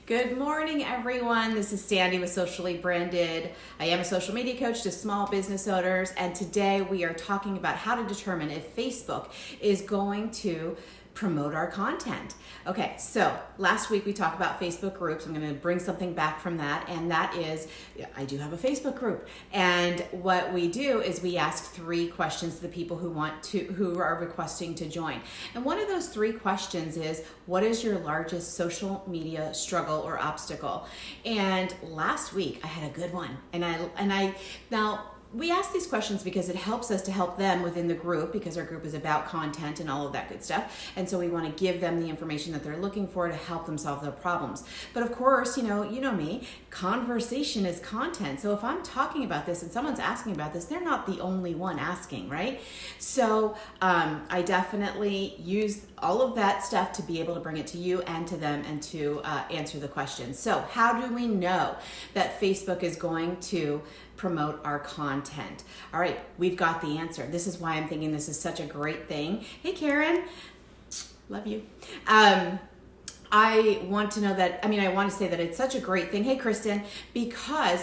Good morning, everyone. This is Sandy with Socially Branded. I am a social media coach to small business owners, and today we are talking about how to determine if Facebook is going to promote our content. Okay, so last week we talked about Facebook groups. I'm going to bring something back from that, and that is, I do have a Facebook group, and what we do is we ask 3 questions to the people who are requesting to join. And one of those 3 questions is, what is your largest social media struggle or obstacle? And last week I had a good one, and I now. We ask these questions because it helps us to help them within the group, because our group is about content and all of that good stuff. And so we want to give them the information that they're looking for to help them solve their problems. But of course, you know me, conversation is content. So if I'm talking about this and someone's asking about this, they're not the only one asking, right? So I definitely use all of that stuff to be able to bring it to you and to them and to answer the questions. So how do we know that Facebook is going to promote our content? All right, we've got the answer. This is why I'm thinking this is such a great thing. Hey, Karen, love you. I want to say that it's such a great thing. Hey, Kristen, because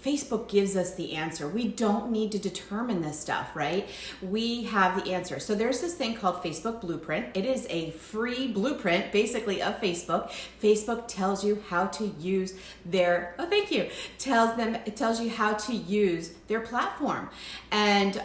Facebook gives us the answer. We don't need to determine this stuff, right? We have the answer. So there's this thing called Facebook Blueprint. It is a free blueprint, basically, of Facebook. Facebook tells you how to use their, it tells you how to use their platform. And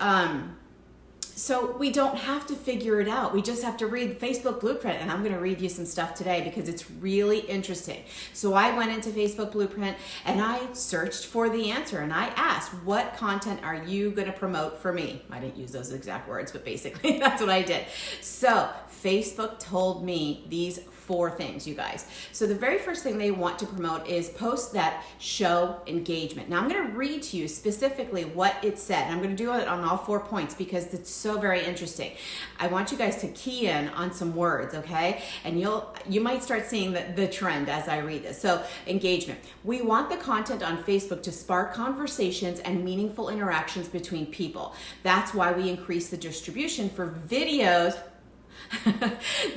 so we don't have to figure it out. We just have to read Facebook Blueprint, and I'm going to read you some stuff today because it's really interesting. So I went into Facebook Blueprint and I searched for the answer, and I asked, what content are you going to promote for me? I didn't use those exact words, but basically that's what I did. So Facebook told me these 4 things, you guys. So the very first thing they want to promote is posts that show engagement. Now I'm going to read to you specifically what it said. I'm going to do it on all 4 points because it's so very interesting. I want you guys to key in on some words, okay? And you might start seeing the trend as I read this. So engagement. We want the content on Facebook to spark conversations and meaningful interactions between people. That's why we increase the distribution for videos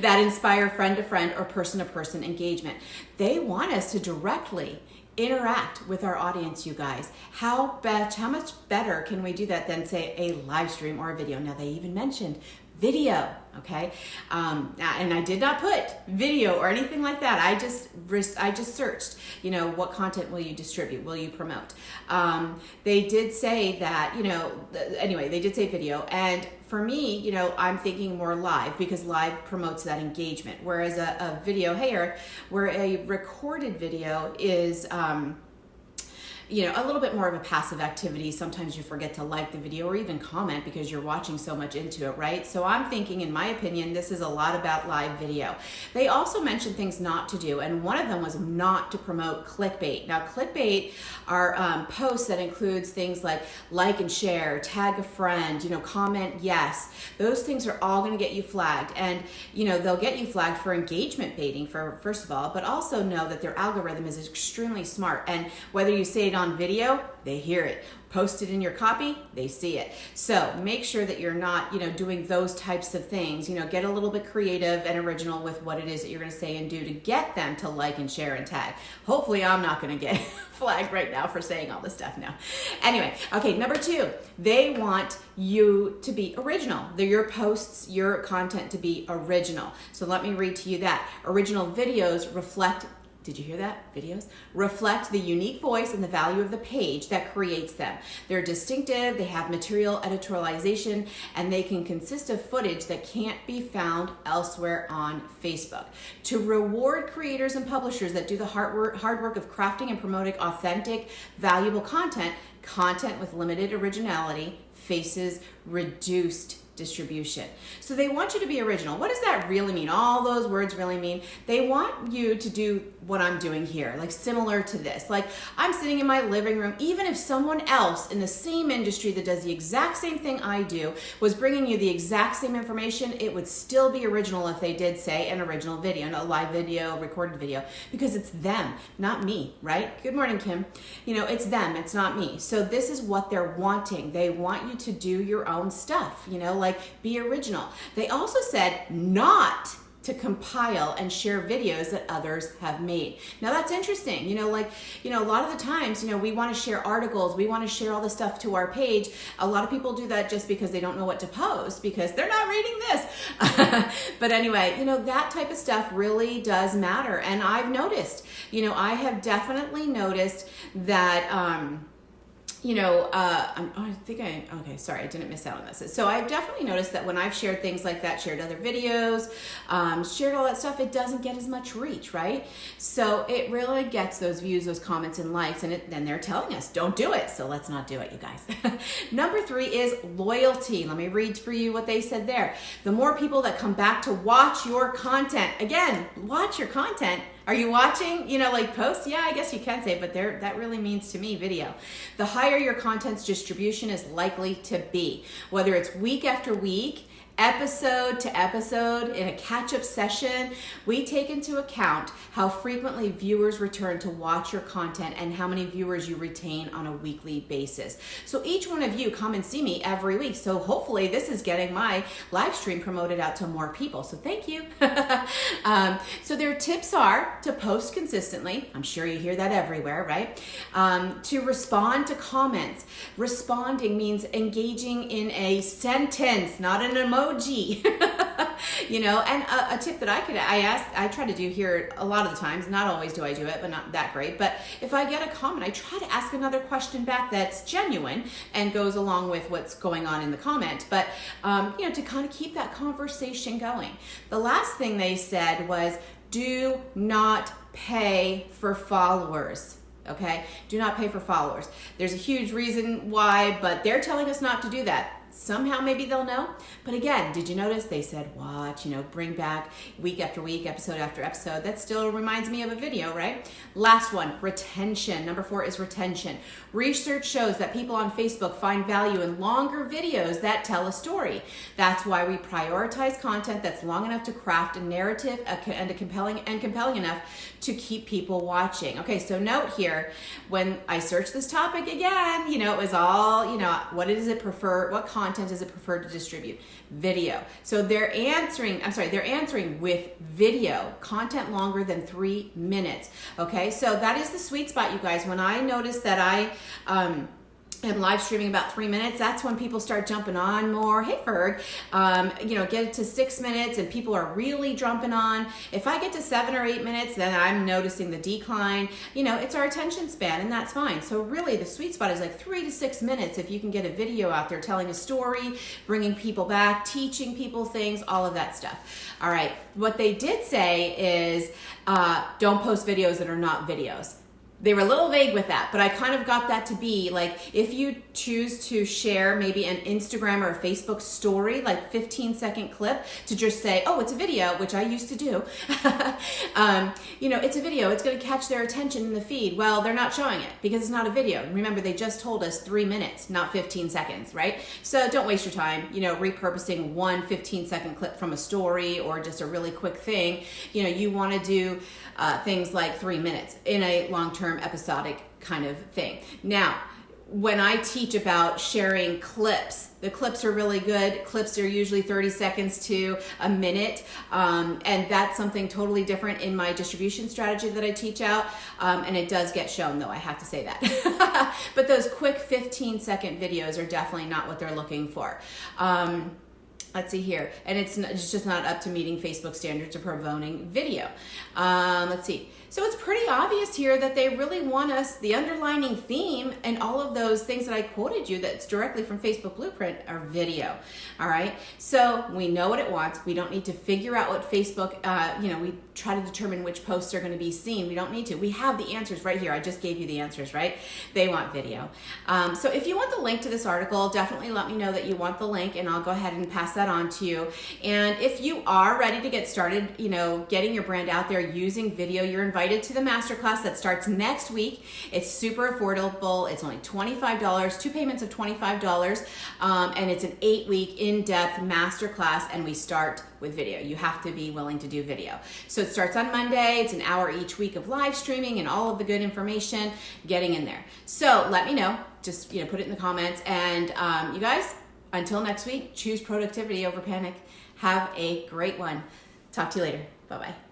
that inspire friend-to-friend or person-to-person engagement. They want us to directly interact with our audience, you guys. How much better can we do that than, say, a live stream or a video? Now, they even mentioned video, okay? And I did not put video or anything like that. I just searched, what content will you distribute? Will you promote? They did say that, anyway, they did say video. And for me, I'm thinking more live, because live promotes that engagement. Whereas a video, hey, Eric, where a recorded video is, a little bit more of a passive activity. Sometimes you forget to like the video or even comment because you're watching so much into it, right? So I'm thinking, in my opinion, this is a lot about live video. They also mentioned things not to do, and one of them was not to promote clickbait. Now, clickbait are posts that includes things like and share, tag a friend, comment yes. Those things are all going to get you flagged, and they'll get you flagged for engagement baiting, first of all, but also know that their algorithm is extremely smart, and whether you say it on video, they hear it. Post it in your copy, they see it. So make sure that you're not, doing those types of things. Get a little bit creative and original with what it is that you're going to say and do to get them to like and share and tag. Hopefully, I'm not going to get flagged right now for saying all this stuff now. Anyway, okay, number 2, they want you to be original. They're your posts, your content to be original. So let me read to you that. Original videos reflect, did you hear that? Videos reflect the unique voice and the value of the page that creates them. They're distinctive, they have material editorialization, and they can consist of footage that can't be found elsewhere on Facebook. To reward creators and publishers that do the hard work of crafting and promoting authentic, valuable content with limited originality faces reduced distribution. So they want you to be original. What does that really mean? All those words really mean they want you to do what I'm doing here, like similar to this. Like I'm sitting in my living room, even if someone else in the same industry that does the exact same thing I do was bringing you the exact same information, it would still be original if they did say an original video, a live video, recorded video, because it's them, not me, right? Good morning, Kim. It's them, it's not me. So this is what they're wanting. They want you to do your own stuff, like be original. They also said not to compile and share videos that others have made. Now that's interesting. A lot of the times, we want to share articles, we want to share all this stuff to our page. A lot of people do that just because they don't know what to post because they're not reading this. But anyway, that type of stuff really does matter. And I've noticed, I have definitely noticed that, I didn't miss out on this. So I've definitely noticed that when I've shared things like that, shared other videos, shared all that stuff, it doesn't get as much reach, right? So it really gets those views, those comments and likes, and then they're telling us, don't do it. So let's not do it, you guys. Number 3 is loyalty. Let me read for you what they said there. The more people that come back to watch your content, again, watch your content. Are you watching, posts? Yeah, I guess you can say, but that really means to me video. The higher your content's distribution is likely to be, whether it's week after week, episode to episode, in a catch-up session, we take into account how frequently viewers return to watch your content and how many viewers you retain on a weekly basis. So each one of you come and see me every week. So hopefully this is getting my live stream promoted out to more people. So thank you. So their tips are to post consistently. I'm sure you hear that everywhere, right? To respond to comments. Responding means engaging in a sentence, not an emoji. And a tip that I try to do here a lot of the times, not always do I do it, but not that great. But if I get a comment, I try to ask another question back that's genuine and goes along with what's going on in the comment. But, to kind of keep that conversation going. The last thing they said was, do not pay for followers. Okay? Do not pay for followers. There's a huge reason why, but they're telling us not to do that. Somehow maybe they'll know. But again, did you notice they said watch, bring back week after week, episode after episode. That still reminds me of a video, right? Last one, retention. Number 4 is retention. Research shows that people on Facebook find value in longer videos that tell a story. That's why we prioritize content that's long enough to craft a narrative and compelling enough to keep people watching. Okay, so note here, when I searched this topic again, it was all, what does it prefer? What content is it preferred to distribute? Video. So they're answering with video, content longer than 3 minutes. Okay, so that is the sweet spot, you guys. When I notice that I am live streaming about 3 minutes, that's when people start jumping on more. Hey Ferg, get it to 6 minutes and people are really jumping on. If I get to 7 or 8 minutes, then I'm noticing the decline. It's our attention span, and that's fine. So really the sweet spot is like 3 to 6 minutes if you can get a video out there telling a story, bringing people back, teaching people things, all of that stuff. All right, what they did say is don't post videos that are not videos. They were a little vague with that, but I kind of got that to be like, if you choose to share maybe an Instagram or a Facebook story, like 15-second clip, to just say, oh, it's a video, which I used to do. It's a video, it's going to catch their attention in the feed. Well, they're not showing it because it's not a video. Remember, they just told us 3 minutes, not 15 seconds, right? So don't waste your time, repurposing one 15-second clip from a story or just a really quick thing. You want to do things like 3 minutes in a long-term episodic kind of thing. Now, when I teach about sharing clips, the clips are really good. Clips are usually 30 seconds to a minute, and that's something totally different in my distribution strategy that I teach out, and it does get shown, though, I have to say that. But those quick 15-second videos are definitely not what they're looking for. Let's see here, and it's just not up to meeting Facebook standards of promoting video. Let's see. So it's pretty obvious here that they really want us, the underlining theme and all of those things that I quoted you that's directly from Facebook Blueprint are video. All right. So we know what it wants. We don't need to figure out what Facebook, we try to determine which posts are going to be seen. We don't need to. We have the answers right here. I just gave you the answers, right? They want video. So if you want the link to this article, definitely let me know that you want the link and I'll go ahead and pass that on to you. And if you are ready to get started, getting your brand out there using video, you're invited to the masterclass that starts next week. It's super affordable. It's only $25, 2 payments of $25, and it's an 8-week in-depth masterclass, and we start with video. You have to be willing to do video. So it starts on Monday. It's an hour each week of live streaming and all of the good information getting in there. So let me know. Just put it in the comments. And you guys, until next week, choose productivity over panic. Have a great one. Talk to you later. Bye-bye.